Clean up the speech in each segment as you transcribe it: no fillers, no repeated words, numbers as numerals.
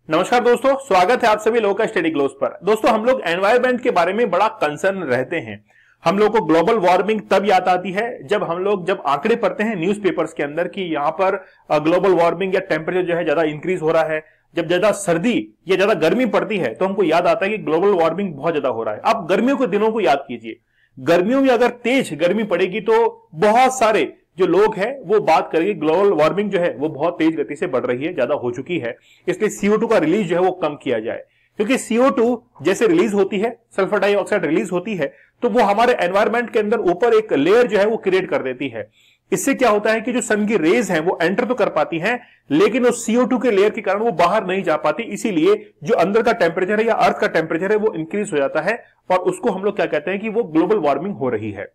नमस्कार दोस्तों, स्वागत है आप सभी लोगों का स्टडी ग्लोस पर। दोस्तों, हम लोग एनवायरनमेंट के बारे में बड़ा कंसर्न रहते हैं। हम लोग को ग्लोबल वार्मिंग तब याद आती है जब हम लोग आंकड़े पढ़ते हैं न्यूज़पेपर्स के अंदर कि यहां पर ग्लोबल वार्मिंग या टेम्परेचर जो है ज्यादा इंक्रीज हो रहा है। जब ज्यादा सर्दी या ज्यादा गर्मी पड़ती है तो हमको याद आता है कि ग्लोबल वार्मिंग बहुत ज्यादा हो रहा है। आप गर्मियों के दिनों को याद कीजिए, गर्मियों में अगर तेज गर्मी पड़ेगी तो बहुत सारे जो लोग हैं वो बात करेंगे ग्लोबल वार्मिंग जो है वो बहुत तेज गति से बढ़ रही है, ज्यादा हो चुकी है, इसलिए CO2 का रिलीज जो है वो कम किया जाए। क्योंकि CO2 जैसे रिलीज होती है, सल्फर डाइऑक्साइड रिलीज होती है, तो वो हमारे एनवायरनमेंट के अंदर ऊपर एक लेयर जो है वो क्रिएट कर देती है। इससे क्या होता है कि जो सन की रेज हैं वो एंटर तो कर पाती हैं, लेकिन उस CO2 के लेयर के कारण वो बाहर नहीं जा पाती। इसीलिए जो अंदर का टेम्परेचर है या अर्थ का टेम्परेचर है वो इंक्रीज हो जाता है और उसको हम लोग क्या कहते हैं कि वो ग्लोबल वार्मिंग हो रही है।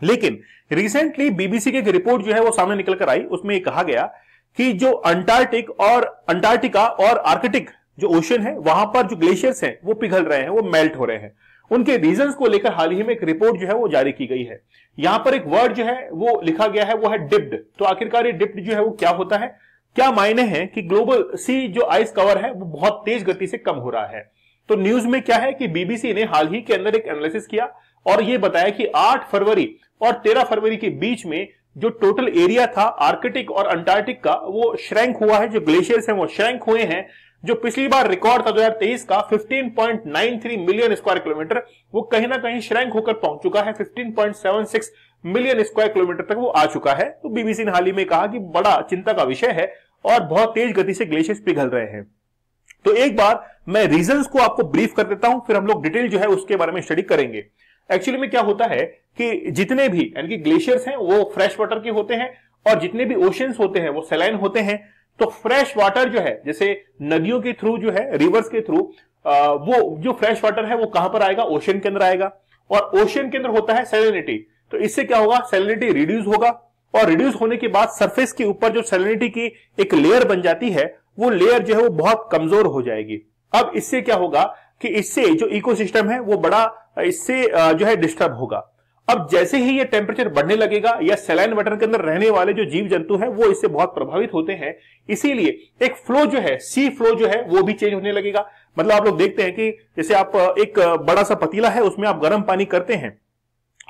लेकिन रिसेंटली बीबीसी की एक रिपोर्ट जो है वो सामने निकल कर आई, उसमें ये कहा गया कि जो अंटार्कटिका और आर्कटिक जो ओशन है वहां पर जो ग्लेशियर्स हैं वो पिघल रहे हैं, वो मेल्ट हो रहे हैं। उनके रीजंस को लेकर हाल ही में एक रिपोर्ट जो है वो जारी की गई है। यहां पर एक वर्ड जो है वो लिखा गया है, वो है डिप्ड। तो आखिरकार ये डिप्ड जो है वो क्या होता है, क्या मायने हैं कि ग्लोबल सी जो आइस कवर है वो बहुत तेज गति से कम हो रहा है। तो न्यूज में क्या है कि बीबीसी ने हाल ही के अंदर एक एनालिसिस किया और ये बताया कि 8 फरवरी और 13 फरवरी के बीच में जो टोटल एरिया था आर्कटिक और अंटार्कटिक का वो श्रैंक हुआ है, जो ग्लेशियर्स हैं वो श्रैंक हुए हैं। जो पिछली बार रिकॉर्ड था 2023 का 15.93 मिलियन स्क्वायर किलोमीटर, वो कहीं ना कहीं श्रैंक होकर पहुंच चुका है, 15.76 मिलियन स्क्वायर किलोमीटर तक वो आ चुका है। तो बीबीसी ने हाल ही में कहा कि बड़ा चिंता का विषय है और बहुत तेज गति से ग्लेशियर्स पिघल रहे हैं। तो एक बार मैं रीजंस को आपको ब्रीफ कर देता हूं, फिर हम लोग डिटेल जो है उसके बारे में स्टडी करेंगे। एक्चुअली में क्या होता है कि जितने भी यानी कि ग्लेशियर्स हैं वो फ्रेश वाटर के होते हैं और जितने भी ओशंस होते हैं वो सैलाइन होते हैं। तो फ्रेश वाटर जो है, जैसे नदियों के थ्रू जो है, रिवर्स के थ्रू, वो जो फ्रेश वाटर है वो कहां पर आएगा, ओशन के अंदर आएगा। और ओशन के अंदर होता है सैलिनिटी। तो इससे क्या होगा, सैलिनिटी रिड्यूस होगा और रिड्यूस होने के बाद सरफेस के ऊपर जो सैलिनिटी की एक लेयर बन जाती है वो लेयर जो है वो बहुत कमजोर हो जाएगी। अब इससे क्या होगा कि इससे जो इकोसिस्टम है वो बड़ा इससे जो है डिस्टर्ब होगा। अब जैसे ही ये टेम्परेचर बढ़ने लगेगा या सैलाइन वाटर के अंदर रहने वाले जो जीव जंतु हैं वो इससे बहुत प्रभावित होते हैं। इसीलिए एक फ्लो जो है, सी फ्लो जो है वो भी चेंज होने लगेगा। मतलब आप लोग देखते हैं कि जैसे आप एक बड़ा सा पतीला है, उसमें आप गर्म पानी करते हैं,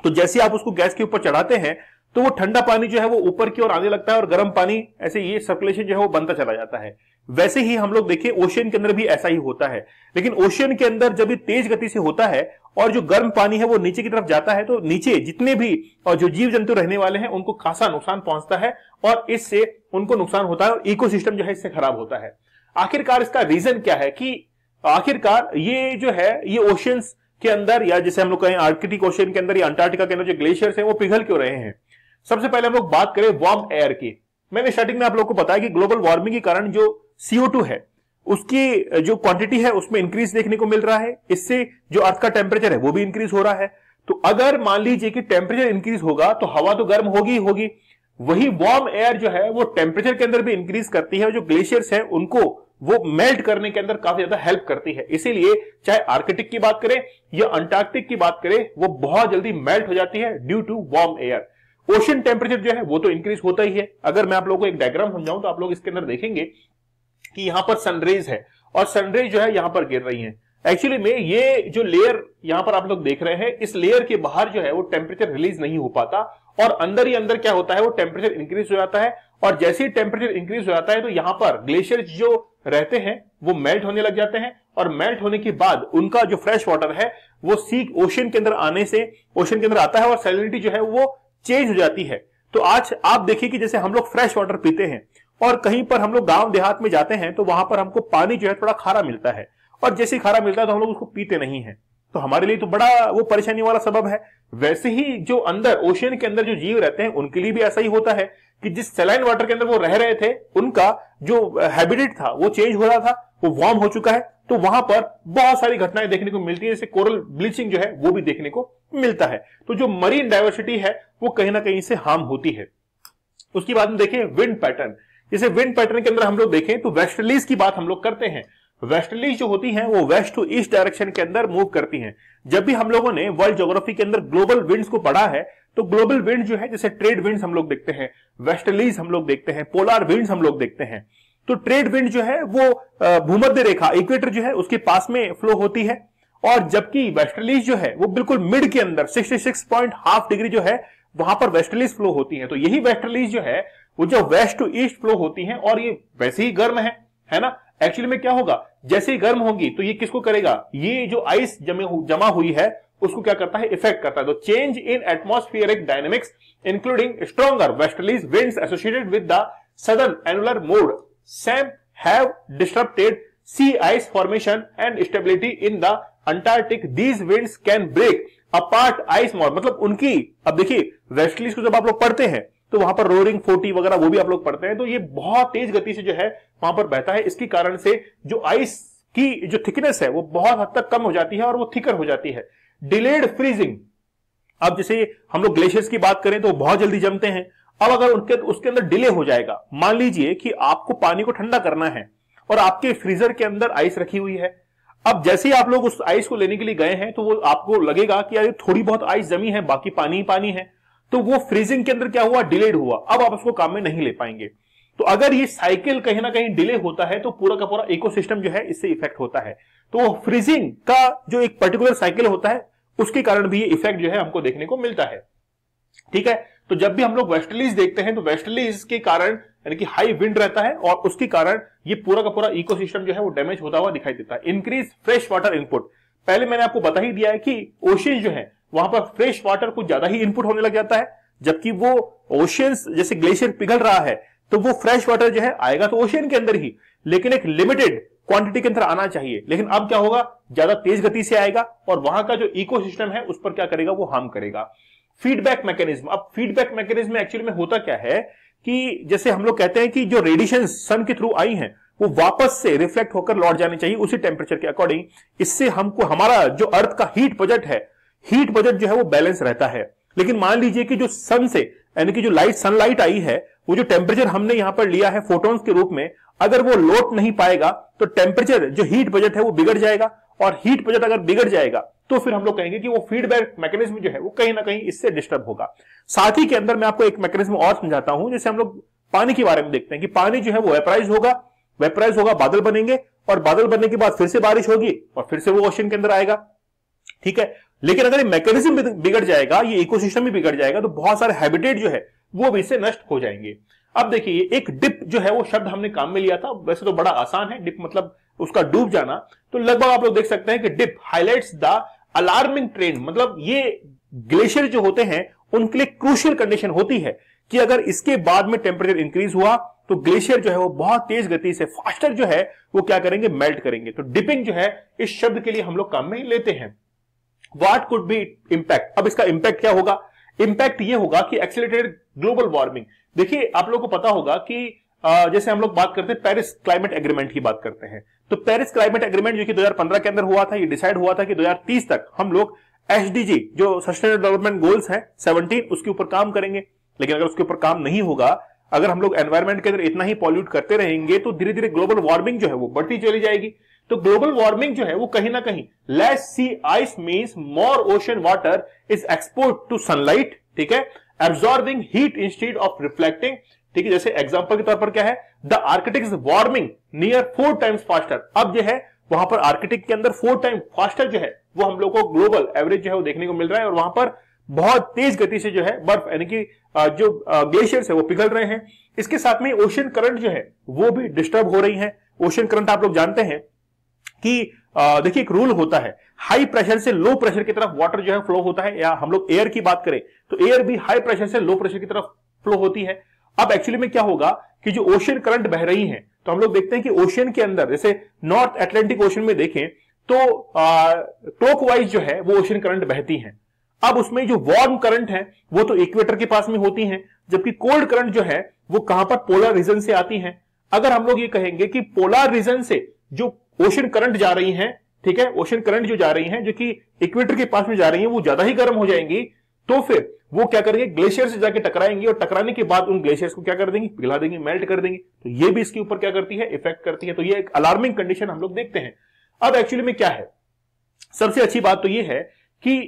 तो जैसे आप उसको गैस के ऊपर चढ़ाते हैं तो वो ठंडा पानी जो है वो ऊपर की ओर आने लगता है और गर्म पानी ऐसे ये सर्कुलेशन जो है वो बनता चला जाता है। वैसे ही हम लोग देखिए ओशियन के अंदर भी ऐसा ही होता है। लेकिन ओशियन के अंदर जब ये तेज गति से होता है और जो गर्म पानी है वो नीचे की तरफ जाता है, तो नीचे जितने भी और जो जीव जंतु रहने वाले हैं उनको खासा नुकसान पहुंचता है और इससे उनको नुकसान होता है और इकोसिस्टम जो है इससे खराब होता है। आखिरकार इसका रीजन क्या है कि आखिरकार ये जो है ये ओशियंस के अंदर, या जैसे हम लोग कहें आर्कटिक ओशियन के अंदर या अंटार्कटिका के अंदर जो ग्लेशियर्स हैं वो पिघल क्यों रहे हैं। सबसे पहले हम लोग बात करें वार्म एयर की। मैंने स्टार्टिंग में आप लोगों को बताया कि ग्लोबल वार्मिंग के कारण जो CO2 है उसकी जो क्वांटिटी है उसमें इंक्रीज देखने को मिल रहा है। इससे जो अर्थ का टेम्परेचर है वो भी इंक्रीज हो रहा है। तो अगर मान लीजिए कि टेम्परेचर इंक्रीज होगा तो हवा तो गर्म होगी ही होगी, वही वार्म एयर जो है वो टेम्परेचर के अंदर भी इंक्रीज करती है और जो ग्लेशियर्स है उनको वो मेल्ट करने के अंदर काफी ज्यादा हेल्प करती है। इसीलिए चाहे आर्कटिक की बात करें या अंटार्कटिक की बात करें, वो बहुत जल्दी मेल्ट हो जाती है due to warm air. Ocean temperature जो है वो तो इंक्रीज होता ही है। अगर मैं आप लोगों को एक डायग्राम समझाऊं तो आप लोग इसके अंदर देखेंगे कि यहां पर सनरेज है और सनरेज जो है यहां पर गिर रही है। एक्चुअली में ये जो लेयर यहां पर आप लोग देख रहे हैं, इस लेयर के बाहर जो है वो टेम्परेचर रिलीज नहीं हो पाता और अंदर ही अंदर क्या होता है वो टेम्परेचर इंक्रीज हो जाता है। और जैसे ही टेम्परेचर इंक्रीज हो जाता है तो यहां पर ग्लेशियर जो रहते हैं वो मेल्ट होने लग जाते हैं और मेल्ट होने के बाद उनका जो फ्रेश वाटर है वो सी ओशन के अंदर आने से ओशन के अंदर आता है और सैलिनिटी जो है वो चेंज हो जाती है। तो आज आप देखिए कि जैसे हम लोग फ्रेश वाटर पीते हैं और कहीं पर हम लोग गांव देहात में जाते हैं तो वहां पर हमको पानी जो है थोड़ा खारा मिलता है और जैसे खारा मिलता है तो हम लोग उसको पीते नहीं है, तो हमारे लिए तो बड़ा वो परेशानी वाला सबब है। वैसे ही जो अंदर ओशियन के अंदर जो जीव रहते हैं उनके लिए भी ऐसा ही होता है कि जिस सैलाइन वाटर के अंदर वो रह रहे थे उनका जो हैबिटेट था वो चेंज हो रहा था, वो वार्म हो चुका है। तो वहां पर बहुत सारी घटनाएं देखने को मिलती है, जैसे कोरल ब्लीचिंग जो है वो भी देखने को मिलता है। तो जो मरीन डाइवर्सिटी है वो कहीं ना कहीं से हार्म होती है। उसके बाद में देखें विंड पैटर्न। जैसे विंड पैटर्न के अंदर हम लोग देखें तो वेस्टर्लीज की बात हम लोग करते हैं। वेस्टर्लीज जो होती हैं वो वेस्ट टू ईस्ट डायरेक्शन के अंदर मूव करती हैं। जब भी हम लोगों ने वर्ल्ड ज्योग्राफी के अंदर ग्लोबल विंड्स को पढ़ा है तो ग्लोबल विंड जो है, जैसे ट्रेड विंड्स हम लोग देखते हैं, वेस्टर्लीज हम लोग देखते हैं, पोलर विंड्स हम लोग देखते हैं। तो ट्रेड विंड जो है वो भूमध्य रेखा इक्वेटर जो है उसके पास में फ्लो होती है, और जबकि वेस्टर्लीज जो है वो बिल्कुल मिड के अंदर 66.5 डिग्री जो है वहां पर वेस्टर्लीज फ्लो होती है। तो यही वेस्टर्लीज जो है वो जो वेस्ट टू ईस्ट फ्लो होती है, और ये वैसे ही गर्म है ना। एक्चुअली में क्या होगा, जैसे ही गर्म होगी तो ये किसको करेगा, ये जो आइस जमा हुई है उसको क्या करता है, इफेक्ट करता है। तो change in atmospheric dynamics including stronger westerlies winds associated with the southern annular mode Sam have disturbed sea ice formation and stability in the Antarctic. These winds can break apart ice mold. मतलब उनकी, अब देखिए westerlies को जब आप लोग पढ़ते हैं तो वहां पर रोरिंग 40 वगैरह वो भी आप लोग पढ़ते हैं, तो ये बहुत तेज गति से जो है वहां पर बहता है। इसके कारण से जो आइस की जो थिकनेस है वो बहुत हद तक कम हो जाती है और वो थिकर हो जाती है। डिलेड फ्रीजिंग, अब जैसे हम लोग ग्लेशियर्स की बात करें तो बहुत जल्दी जमते हैं। अब अगर उसके अंदर डिले हो जाएगा, मान लीजिए कि आपको पानी को ठंडा करना है और आपके फ्रीजर के अंदर आइस रखी हुई है। अब जैसे ही आप लोग उस आइस को लेने के लिए गए हैं तो वो आपको लगेगा कि यार थोड़ी बहुत आइस जमी है, बाकी पानी ही पानी है, तो वो फ्रीजिंग के अंदर क्या हुआ, डिलेड हुआ। अब आप उसको काम में नहीं ले पाएंगे। तो अगर ये साइकिल कहीं ना कहीं डिले होता है तो पूरा का पूरा इकोसिस्टम जो है इससे इफेक्ट होता है। तो फ्रीजिंग का जो एक पर्टिकुलर साइकिल होता है उसके कारण भी ये इफेक्ट जो है हमको देखने को मिलता है। ठीक है, तो जब भी हम लोग वेस्टर्लीज देखते हैं तो वेस्टर्लीज के कारण यानी कि हाई विंड रहता है और उसके कारण ये पूरा का पूरा इकोसिस्टम जो है वो डैमेज होता हुआ दिखाई देता है। इंक्रीज फ्रेश वाटर इनपुट, पहले मैंने आपको बता ही दिया है कि ओशियन जो है वहां पर फ्रेश वाटर कुछ ज्यादा ही इनपुट होने लग जाता है, जबकि वो ओशियंस जैसे ग्लेशियर पिघल रहा है तो वो फ्रेश वाटर जो है आएगा तो ओशियन के अंदर ही, लेकिन एक लिमिटेड क्वांटिटी के अंदर आना चाहिए। लेकिन अब क्या होगा, ज्यादा तेज गति से आएगा और वहां का जो इकोसिस्टम है उस पर क्या करेगा, वो हार्म करेगा। फीडबैक मैकेनिज्म, अब फीडबैक मैकेनिज्म एक्चुअली में होता क्या है कि जैसे हम लोग कहते हैं कि जो रेडिएशन सन के थ्रू आई हैं वो वापस से रिफ्लेक्ट होकर लौट जानी चाहिए उसी टेम्परेचर के अकॉर्डिंग। इससे हमको हमारा जो अर्थ का हीट बजट है, हीट बजट जो है वो बैलेंस रहता है। लेकिन मान लीजिए कि जो सन से यानी कि जो लाइट सनलाइट आई है वो जो टेम्परेचर हमने यहां पर लिया है फोटॉन्स के रूप में, अगर वो लौट नहीं पाएगा तो टेम्परेचर जो हीट बजट है वो बिगड़ जाएगा, और हीट बजट अगर बिगड़ जाएगा तो फिर हम लोग कहेंगे कि वो फीडबैक मैकेनिज्म जो है वो कहीं ना कहीं इससे डिस्टर्ब होगा। साथ ही के अंदर मैं आपको एक मैकेनिज्म और समझाता हूं, जैसे हम लोग पानी के बारे में देखते हैं कि पानी जो है वो वेपराइज होगा, बादल बनेंगे और बादल बनने के बाद फिर से बारिश होगी और फिर से वो ओशन के अंदर आएगा। ठीक है, लेकिन अगर ये मैकेनिज्म बिगड़ जाएगा, ये इकोसिस्टम भी बिगड़ जाएगा तो बहुत सारे हैबिटेट जो है वो भी इससे नष्ट हो जाएंगे। अब देखिए एक डिप जो है वो शब्द हमने काम में लिया था, वैसे तो बड़ा आसान है, डिप मतलब उसका डूब जाना। तो लगभग आप लोग देख सकते हैं कि dip highlights the alarming trend, मतलब ये ग्लेशियर जो होते हैं उनके लिए क्रूशियल कंडीशन होती है कि अगर इसके बाद में टेम्परेचर इंक्रीज हुआ तो ग्लेशियर जो है वो बहुत तेज गति से फास्टर जो है वो क्या करेंगे, मेल्ट करेंगे। तो डिपिंग जो है इस शब्द के लिए हम लोग काम में लेते हैं। व्हाट कुड बी इंपैक्ट, अब इसका इंपैक्ट क्या होगा, इंपैक्ट ये होगा कि एक्सेलरेटेड ग्लोबल वार्मिंग। देखिए आप लोगों को पता होगा कि जैसे हम लोग बात करते हैं पेरिस क्लाइमेट एग्रीमेंट की बात करते हैं, तो पेरिस क्लाइमेट एग्रीमेंट जो कि 2015 के अंदर हुआ था, ये डिसाइड हुआ था कि 2030 तक हम लोग एसडीजी जो सस्टेनेबल डेवलपमेंट गोल्स हैं 17 उसके ऊपर काम करेंगे। लेकिन अगर उसके ऊपर काम नहीं होगा, अगर हम लोग एनवायरमेंट के अंदर इतना ही पॉल्यूट करते रहेंगे तो धीरे धीरे ग्लोबल वार्मिंग जो है वो बढ़ती चली जाएगी। तो ग्लोबल वार्मिंग जो है वो कहीं ना कहीं less sea ice means more ocean water is expose to sunlight, ठीक है, absorbing heat instead of reflecting. ठीक है, जैसे एग्जांपल के तौर पर क्या है, the Arctic is warming near 4 times faster. अब जो है वहां पर आर्कटिक के अंदर 4 टाइम फास्टर जो है वो हम लोग को ग्लोबल एवरेज जो है वो देखने को मिल रहा है, और वहां पर बहुत तेज गति से जो है बर्फ यानी कि जो ग्लेशियर्स है वो पिघल रहे हैं। इसके साथ में ओशन करंट जो है वो भी डिस्टर्ब हो रही है। ओशन करंट आप लोग जानते हैं कि देखिए एक रूल होता है, हाई प्रेशर से लो प्रेशर की तरफ वाटर जो है फ्लो होता है, या हम लोग एयर की बात करें तो एयर भी हाई प्रेशर से लो प्रेशर की तरफ फ्लो होती है। अब एक्चुअली में क्या होगा कि जो ओशन करंट बह रही है, तो हम लोग देखते हैं कि ओशन के अंदर जैसे नॉर्थ अटलांटिक ओशन में देखें तो क्लॉकवाइज जो है वो ओशन करंट बहती है। अब उसमें जो वार्म करंट है वो तो इक्वेटर के पास में होती है, जबकि कोल्ड करंट जो है वो कहां पर, पोलर रीजन से आती है। अगर हम लोग ये कहेंगे कि पोलर रीजन से जो ओशन करंट जा रही हैं, ठीक है, ओशन करंट जो जा रही हैं जो कि इक्वेटर के पास में जा रही हैं वो ज्यादा ही गर्म हो जाएंगी, तो फिर वो क्या करेंगे, ग्लेशियर से जाके टकराएंगी और टकराने के बाद उन ग्लेशियर्स को क्या कर देंगी, पिघला देंगी, मेल्ट कर देंगी। तो ये भी इसके ऊपर क्या करती है, इफेक्ट करती है। तो ये एक अलार्मिंग कंडीशन हम लोग देखते हैं। अब एक्चुअली में क्या है, सबसे अच्छी बात तो ये है कि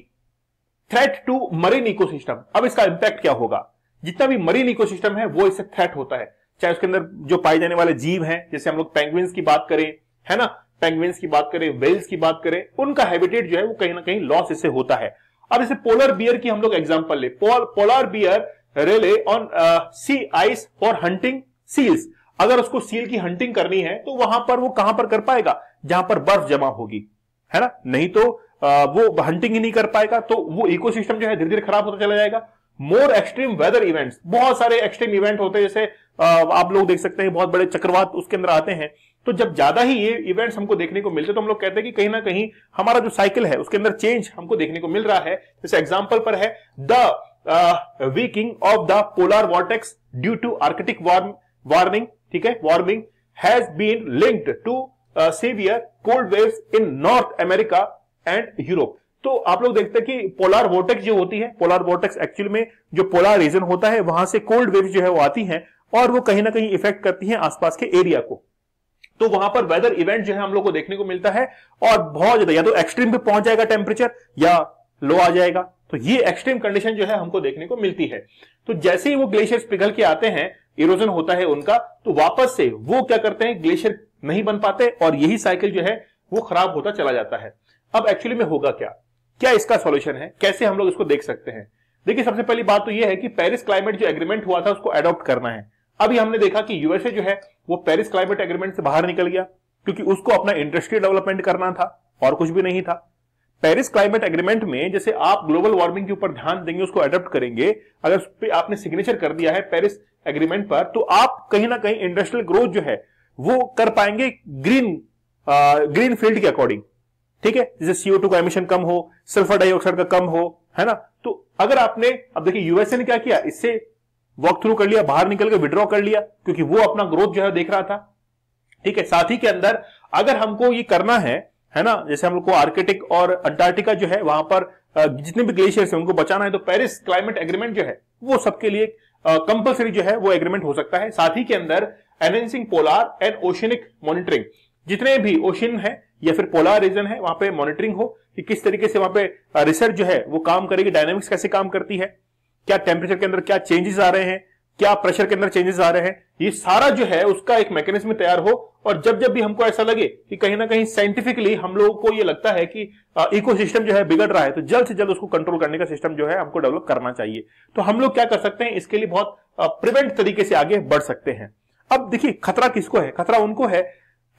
थ्रेट टू मरीन इकोसिस्टम। अब इसका इंपैक्ट क्या होगा, जितना भी मरीन इकोसिस्टम है वो इससे थ्रेट होता है। चाहे उसके अंदर जो पाए जाने वाले जीव हैं, जैसे हम लोग पेंगुइन्स की बात करें, है ना, पेंगुइन्स की बात करें, वेल्स की बात करें, उनका हैबिटेट जो है वो कहीं ना कहीं लॉस इससे होता है। अब जैसे पोलर बियर की हम लोग एग्जांपल ले, polar bear rely on sea ice for hunting seals. अगर उसको सील की हंटिंग करनी है तो वहां पर वो कहां पर कर पाएगा, जहां पर बर्फ जमा होगी, है ना, नहीं तो वो हंटिंग ही नहीं कर पाएगा, तो वो इकोसिस्टम जो है धीरे धीरे खराब होता चला जाएगा। मोर एक्सट्रीम वेदर इवेंट्स, बहुत सारे एक्सट्रीम इवेंट होते हैं, जैसे आप लोग देख सकते हैं बहुत बड़े चक्रवात उसके अंदर आते हैं। तो जब ज्यादा ही ये इवेंट्स हमको देखने को मिलते हैं तो हम लोग कहते हैं कि कहीं ना कहीं हमारा जो साइकिल है उसके अंदर चेंज हमको देखने को मिल रहा है। जैसे एग्जांपल पर है the weakening of the polar vortex due to Arctic warming, ठीक है, warming has been linked to severe cold waves in North America and Europe. तो आप लोग देखते हैं कि पोलर वॉर्टेक्स जो होती है, पोलर वॉर्टेक्स एक्चुअली में जो पोलर रीजन होता है वहां से कोल्ड वेव्स जो है वो आती हैं और वो कहीं ना कहीं इफेक्ट करती हैं आसपास के एरिया को। तो वहां पर वेदर इवेंट जो है हम लोग को देखने को मिलता है और बहुत ज्यादा या तो एक्सट्रीम पे पहुंच जाएगा टेम्परेचर या लो आ जाएगा। तो ये एक्सट्रीम कंडीशन जो है हमको देखने को मिलती है। तो जैसे ही वो ग्लेशियर्स पिघल के आते हैं, इरोजन होता है उनका, तो वापस से वो क्या करते हैं, ग्लेशियर नहीं बन पाते और यही साइकिल जो है वो खराब होता चला जाता है। अब एक्चुअली में होगा क्या इसका सॉल्यूशन है, कैसे हम लोग इसको देख सकते हैं? देखिए, सबसे पहली बात तो यह है कि पेरिस क्लाइमेट जो एग्रीमेंट हुआ था उसको अडॉप्ट करना है। अभी हमने देखा कि यूएसए जो है वो पेरिस क्लाइमेट एग्रीमेंट से बाहर निकल गया क्योंकि उसको अपना इंडस्ट्रियल डेवलपमेंट करना था और कुछ भी नहीं था। पेरिस क्लाइमेट एग्रीमेंट में जैसे आप ग्लोबल वार्मिंग के ऊपर ध्यान देंगे, उसको अडॉप्ट करेंगे, अगर उस पर आपने सिग्नेचर कर दिया है पेरिस एग्रीमेंट पर, तो आप कहीं ना कहीं इंडस्ट्रियल ग्रोथ जो है वो कर पाएंगे ग्रीन फील्ड के अकॉर्डिंग, ठीक है, जैसे CO2 का एमिशन कम हो, सल्फर डाइऑक्साइड का कम हो, है ना। तो अगर आपने, अब देखिए यूएसए ने क्या किया, इससे वॉक थ्रू कर लिया, बाहर निकल के विड्रॉ कर लिया क्योंकि वो अपना ग्रोथ जो है देख रहा था, ठीक है। साथ ही के अंदर अगर हमको ये करना है ना, जैसे हम लोग को आर्कटिक और अंटार्कटिका जो है वहां पर जितने भी ग्लेशियर्स हैं उनको बचाना है, तो पेरिस क्लाइमेट एग्रीमेंट जो है वो सबके लिए कंपल्सरी जो है वो एग्रीमेंट हो सकता है। साथ ही के अंदर enhancing polar and oceanic monitoring, जितने भी ओशियन है या फिर पोलर रीजन है वहां पे मॉनिटरिंग हो कि किस तरीके से वहां पे रिसर्च जो है वो काम करेगी, डायनामिक्स कैसे काम करती है, क्या टेम्परेचर के अंदर क्या चेंजेस आ रहे हैं, क्या प्रेशर के अंदर चेंजेस आ रहे हैं, ये सारा जो है उसका एक मैकेनिज्म तैयार हो। और जब जब भी हमको ऐसा लगे कि कहीं ना कहीं साइंटिफिकली हम लोगों को ये लगता है कि इकोसिस्टम जो है बिगड़ रहा है, तो जल्द से जल्द उसको कंट्रोल करने का सिस्टम जो है हमको डेवलप करना चाहिए। तो हम लोग क्या कर सकते हैं, इसके लिए बहुत प्रिवेंट तरीके से आगे बढ़ सकते हैं। अब देखिए, खतरा किसको है, खतरा उनको है,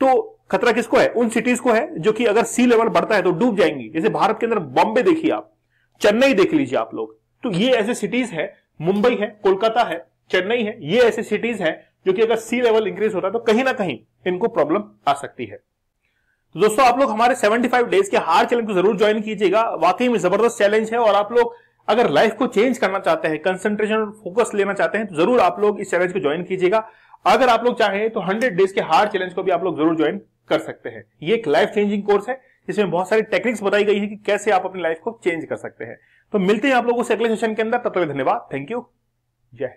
तो खतरा किसको है, उन सिटीज को है जो कि अगर सी लेवल बढ़ता है तो डूब जाएंगी। जैसे भारत के अंदर बॉम्बे देखिए आप, चेन्नई देख लीजिए आप लोग, तो ये ऐसे सिटीज है, मुंबई है, कोलकाता है, चेन्नई है, ये ऐसे सिटीज हैं जो कि अगर सी लेवल इंक्रीज होता है तो कहीं ना कहीं इनको प्रॉब्लम आ सकती है। तो दोस्तों, आप लोग हमारे 75 डेज के हार चैलेंज को जरूर ज्वाइन कीजिएगा। वाकई में जबरदस्त चैलेंज है और आप लोग अगर लाइफ को चेंज करना चाहते हैं, कंसंट्रेशन और फोकस लेना चाहते हैं, तो जरूर आप लोग इस चैलेंज को ज्वाइन कीजिएगा। अगर आप लोग चाहें तो 100 डेज के हार चैलेंज को भी आप लोग जरूर ज्वाइन कर सकते हैं। ये एक लाइफ चेंजिंग कोर्स है जिसमें बहुत सारी टेक्निक्स बताई गई है कि कैसे आप अपनी लाइफ को चेंज कर सकते हैं। तो मिलते हैं आप लोगों से अगले सेशन के अंदर, तब तक धन्यवाद, थैंक यू, जय।